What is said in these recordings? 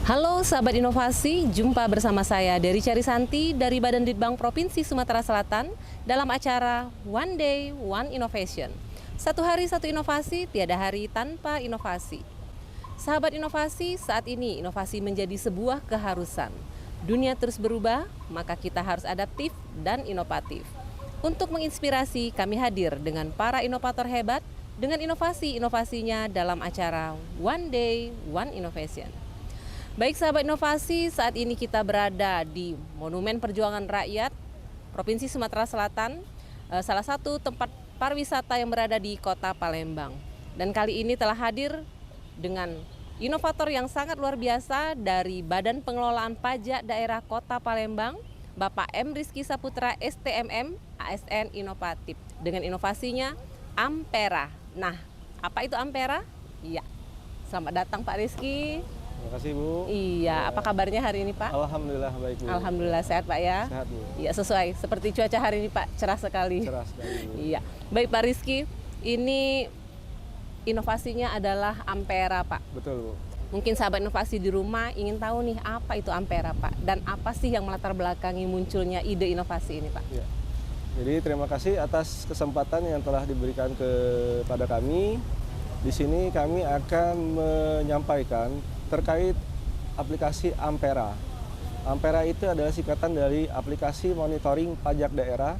Halo sahabat inovasi, jumpa bersama saya Dery Carisanti dari Badan Litbang Provinsi Sumatera Selatan dalam acara One Day One Innovation. Satu hari satu inovasi, tiada hari tanpa inovasi. Sahabat inovasi, saat ini inovasi menjadi sebuah keharusan. Dunia terus berubah, maka kita harus adaptif dan inovatif. Untuk menginspirasi, kami hadir dengan para inovator hebat dengan inovasi-inovasinya dalam acara One Day One Innovation. Baik sahabat inovasi, saat ini kita berada di Monumen Perjuangan Rakyat Provinsi Sumatera Selatan, salah satu tempat pariwisata yang berada di Kota Palembang. Dan kali ini telah hadir dengan inovator yang sangat luar biasa dari Badan Pengelolaan Pajak Daerah Kota Palembang, Bapak M. Rizky Saputra STMM ASN Inovatif dengan inovasinya Ampera. Nah, apa itu Ampera? Iya. Selamat datang Pak Rizky. Terima kasih Bu. Iya, apa kabarnya hari ini Pak? Alhamdulillah baik Bu. Alhamdulillah sehat Pak ya. Sehat Bu. Iya sesuai, seperti cuaca hari ini Pak, cerah sekali. Cerah sekali Bu. Iya, baik Pak Rizky, ini inovasinya adalah Ampera Pak. Betul Bu. Mungkin sahabat inovasi di rumah ingin tahu nih apa itu Ampera Pak, dan apa sih yang melatar belakangi munculnya ide inovasi ini Pak? Ya. Jadi terima kasih atas kesempatan yang telah diberikan kepada kami. Di sini kami akan menyampaikan terkait aplikasi Ampera. Ampera itu adalah singkatan dari aplikasi monitoring pajak daerah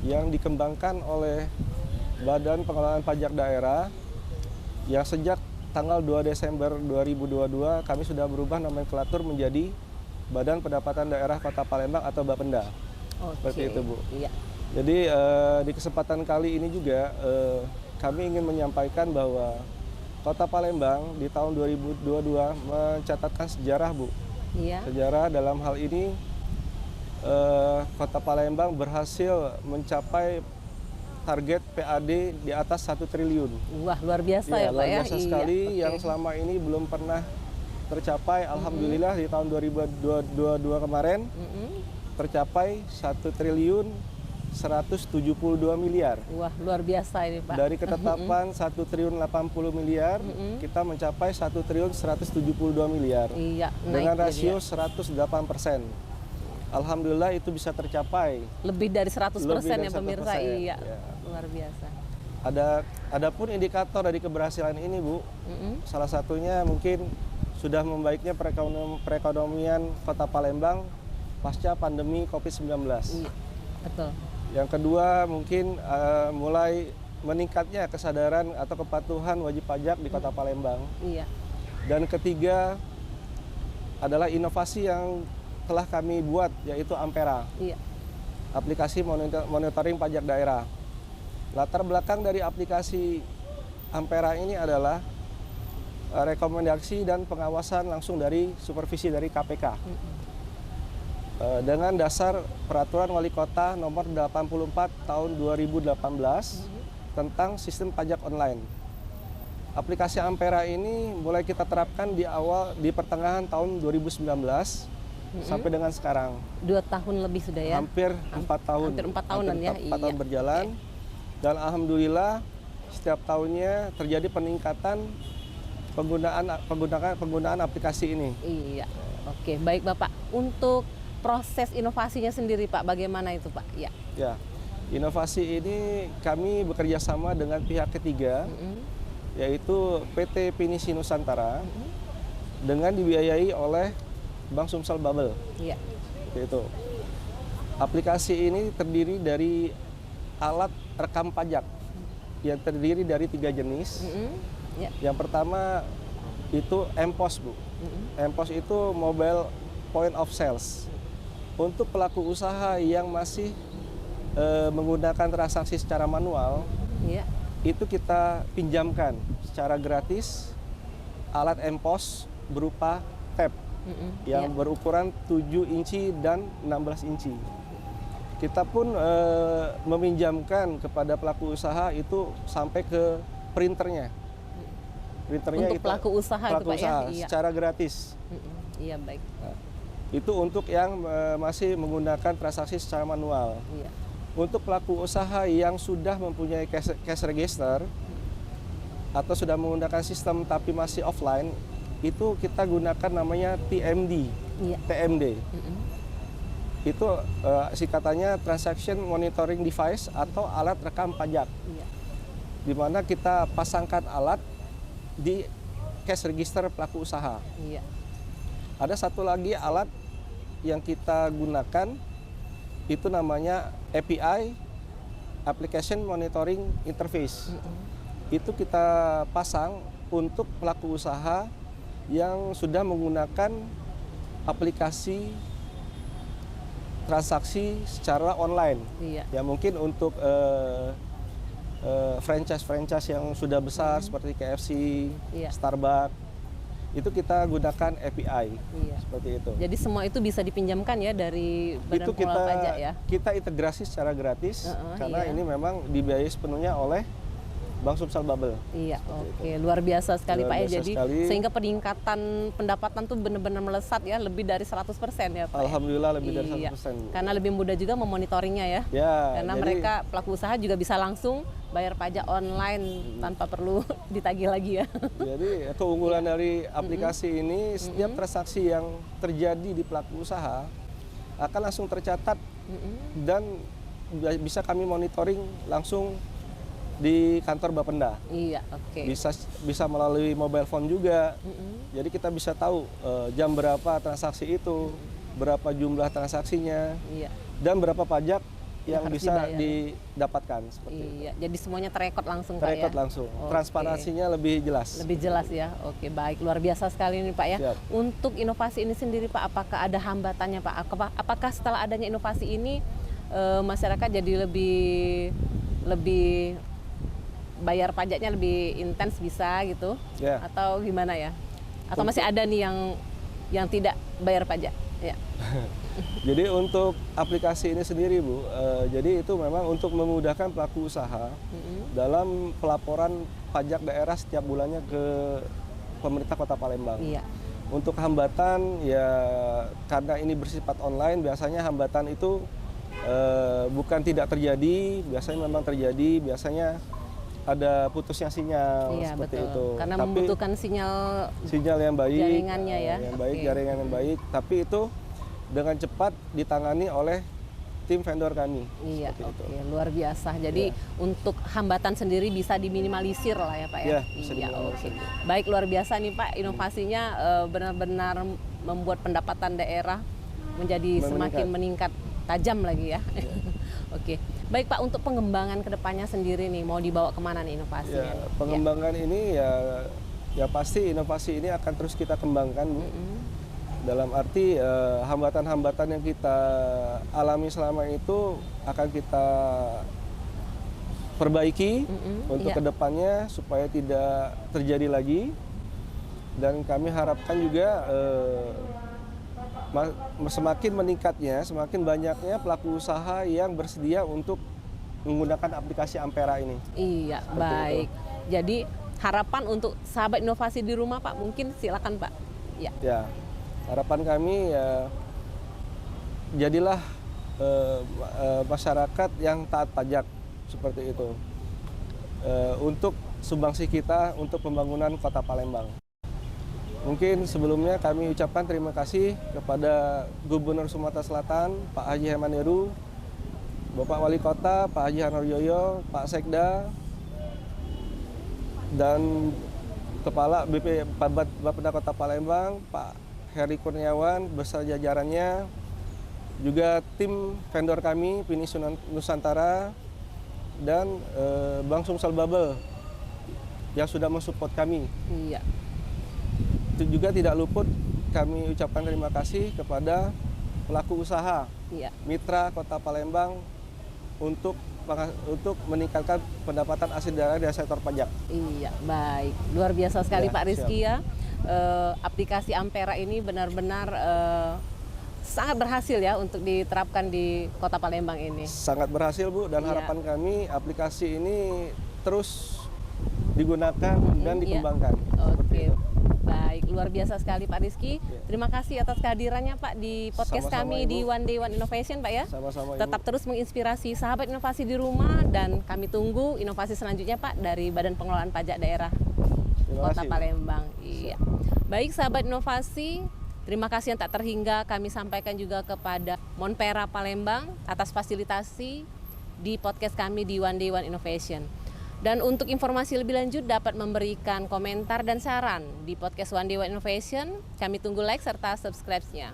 yang dikembangkan oleh Badan Pengelolaan Pajak Daerah yang sejak tanggal 2 Desember 2022 kami sudah berubah nomenklatur menjadi Badan Pendapatan Daerah Kota Palembang atau Bapenda. Seperti itu Bu. Iya. Jadi di kesempatan kali ini juga kami ingin menyampaikan bahwa Kota Palembang di tahun 2022 mencatatkan sejarah Bu. Iya. Sejarah dalam hal ini Kota Palembang berhasil mencapai target PAD di atas 1 triliun. Wah luar biasa ya Pak ya. Luar biasa sekali iya. yang selama ini belum pernah tercapai. Alhamdulillah di tahun 2022 kemarin tercapai 1 triliun 172 miliar. Wah luar biasa ini Pak. Dari ketetapan 1 triliun 80 miliar, kita mencapai 1 triliun 172 miliar. Iya, dengan naik rasio jadi 108%. Alhamdulillah itu bisa tercapai. lebih dari 100% ya Lebih dari pemirsa. 100%, Iya. ya. Luar biasa. Adapun indikator dari keberhasilan ini Bu, salah satunya mungkin sudah membaiknya perekonomian Kota Palembang pasca pandemi COVID-19. Iya, betul. Yang kedua mungkin mulai meningkatnya kesadaran atau kepatuhan wajib pajak di Kota Palembang. Iya. Dan ketiga adalah inovasi yang telah kami buat yaitu Ampera. Iya. Aplikasi monitoring pajak daerah. Latar belakang dari aplikasi Ampera ini adalah rekomendasi dan pengawasan langsung dari supervisi dari KPK. Dengan dasar Peraturan Wali Kota Nomor 84 Tahun 2018 tentang sistem pajak online. Aplikasi Ampera ini mulai kita terapkan di pertengahan tahun 2019 sampai dengan sekarang. 2 tahun lebih sudah ya. Hampir 4 tahun. Hampir 4 tahunan ya. 4 tahun berjalan. Dan alhamdulillah setiap tahunnya terjadi peningkatan penggunaan aplikasi ini. Iya. Oke, baik Bapak. Untuk proses inovasinya sendiri Pak, bagaimana itu Pak? Ya. Ya, inovasi ini kami bekerja sama dengan pihak ketiga, yaitu PT Pinisi Nusantara, dengan dibiayai oleh Bank Sumsel Bubble. Iya. Itu. Aplikasi ini terdiri dari alat rekam pajak yang terdiri dari 3 jenis. Ya. Yang pertama itu MPOS Bu. MPOS itu Mobile Point of Sales. Untuk pelaku usaha yang masih menggunakan transaksi secara manual, itu kita pinjamkan secara gratis alat MPOS berupa tab yang berukuran 7 inci dan 16 inci. Kita pun meminjamkan kepada pelaku usaha itu sampai ke printernya. Printernya untuk itu pelaku usaha itu Pak ya? Iya. Secara gratis. Iya baik. Nah, Itu untuk yang masih menggunakan transaksi secara manual. Iya. Untuk pelaku usaha yang sudah mempunyai cash register atau sudah menggunakan sistem tapi masih offline, itu kita gunakan namanya TMD. Iya. TMD. Itu singkatannya Transaction Monitoring Device atau alat rekam pajak. Iya. Di mana kita pasangkan alat di cash register pelaku usaha. Iya. Ada satu lagi alat yang kita gunakan, itu namanya API, Application Monitoring Interface. Itu kita pasang untuk pelaku usaha yang sudah menggunakan aplikasi transaksi secara online. Iya. Ya mungkin untuk franchise yang sudah besar seperti KFC, Iya. Starbucks, itu kita gunakan API. Iya. Seperti itu. Jadi semua itu bisa dipinjamkan ya dari Badan Itu Pengelola Pajak ya. kita integrasi secara gratis karena iya. ini memang dibiayai sepenuhnya oleh Bank Sumsel Bubble. Iya, oke. Luar biasa sekali Luar Pak ya. biasa Jadi sekali. sehingga peningkatan pendapatan tuh benar-benar melesat ya, lebih dari 100% ya Pak. Alhamdulillah lebih dari Iya. 100%. Karena lebih mudah juga memonitoringnya ya. Ya, Karena jadi- mereka pelaku usaha juga bisa langsung bayar pajak online tanpa perlu ditagih lagi ya. Jadi keunggulan dari aplikasi ini, setiap transaksi yang terjadi di pelaku usaha akan langsung tercatat dan bisa kami monitoring langsung di kantor Bapenda. Iya, oke. Bisa melalui mobile phone juga. Jadi kita bisa tahu jam berapa transaksi itu, berapa jumlah transaksinya, Iya. dan berapa pajak yang harus bisa dibayar. didapatkan seperti itu. Iya, jadi semuanya terekod langsung Pak ya. Terekod langsung. Oke. Transparansinya lebih jelas. Lebih jelas ya. Oke, baik. Luar biasa sekali ini Pak ya. Siap. Untuk inovasi ini sendiri Pak, apakah ada hambatannya Pak? Apakah setelah adanya inovasi ini masyarakat jadi lebih bayar pajaknya lebih intens bisa gitu? Ya. Atau gimana ya? Atau masih ada nih yang tidak bayar pajak? Ya. Jadi untuk aplikasi ini sendiri Bu, jadi itu memang untuk memudahkan pelaku usaha dalam pelaporan pajak daerah setiap bulannya ke pemerintah Kota Palembang. Iya. Untuk hambatan ya karena ini bersifat online, biasanya hambatan itu bukan tidak terjadi, biasanya memang terjadi, biasanya ada putusnya sinyal Iya, seperti betul. itu. Karena Tapi membutuhkan sinyal yang baik, jaringannya ya. yang baik, Oke. jaringan yang baik, tapi itu dengan cepat ditangani oleh tim vendor kami. Iya, seperti oke, itu. luar biasa. Jadi untuk hambatan sendiri bisa diminimalisir lah ya Pak ya. Iya, bisa Iya, diminimalisir. oke. Baik, luar biasa nih Pak, inovasinya benar-benar membuat pendapatan daerah menjadi semakin meningkat tajam lagi ya. Oke, baik Pak, untuk pengembangan kedepannya sendiri nih mau dibawa kemana nih inovasinya? Ya, pengembangan ini ya pasti inovasi ini akan terus kita kembangkan Bu. Dalam arti hambatan-hambatan yang kita alami selama itu akan kita perbaiki untuk iya. kedepannya supaya tidak terjadi lagi. Dan kami harapkan juga semakin meningkatnya, semakin banyaknya pelaku usaha yang bersedia untuk menggunakan aplikasi Ampera ini. Iya, Seperti baik. Jadi harapan untuk sahabat inovasi di rumah Pak, mungkin silakan Pak. Ya. Ya, harapan kami ya jadilah masyarakat yang taat pajak seperti itu untuk sumbangsi kita untuk pembangunan Kota Palembang. Mungkin sebelumnya kami ucapkan terima kasih kepada Gubernur Sumatera Selatan Pak Haji Hemaneru, Bapak Wali Kota Pak Haji Hanarjoyo, Pak Sekda, dan Kepala BP Bapeda Kota Palembang Pak Heri Kurniawan beserta jajarannya, juga tim vendor kami Pini Nusantara dan Bank Sumsel Bubble yang sudah mensupport kami. Iya. Itu juga tidak luput kami ucapkan terima kasih kepada pelaku usaha Iya. mitra Kota Palembang untuk meningkatkan pendapatan asli daerah dari sektor pajak. Iya, baik. Luar biasa sekali Ya, Pak Rizky ya. Aplikasi Ampera ini benar-benar sangat berhasil ya untuk diterapkan di Kota Palembang ini. Sangat berhasil Bu, dan Iya. harapan kami aplikasi ini terus digunakan dan Iya. dikembangkan. Seperti Oke, itu. baik. luar biasa sekali Pak Rizky. Terima kasih atas kehadirannya Pak di podcast Sama-sama, kami Ibu. di One Day One Innovation Pak ya. Sama-sama, Ibu. Tetap terus menginspirasi sahabat inovasi di rumah dan kami tunggu inovasi selanjutnya Pak dari Badan Pengelolaan Pajak Daerah Terima Kota kasih. Palembang. Iya. Baik sahabat inovasi, terima kasih yang tak terhingga kami sampaikan juga kepada Monpera Palembang atas fasilitasi di podcast kami di One Day One Innovation. Dan untuk informasi lebih lanjut dapat memberikan komentar dan saran di podcast One Day One Innovation. Kami tunggu like serta subscribe-nya.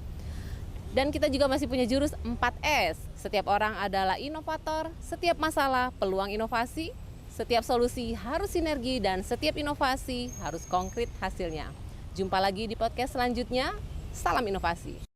Dan kita juga masih punya jurus 4S. Setiap orang adalah inovator, setiap masalah peluang inovasi, setiap solusi harus sinergi, dan setiap inovasi harus konkret hasilnya. Jumpa lagi di podcast selanjutnya. Salam inovasi.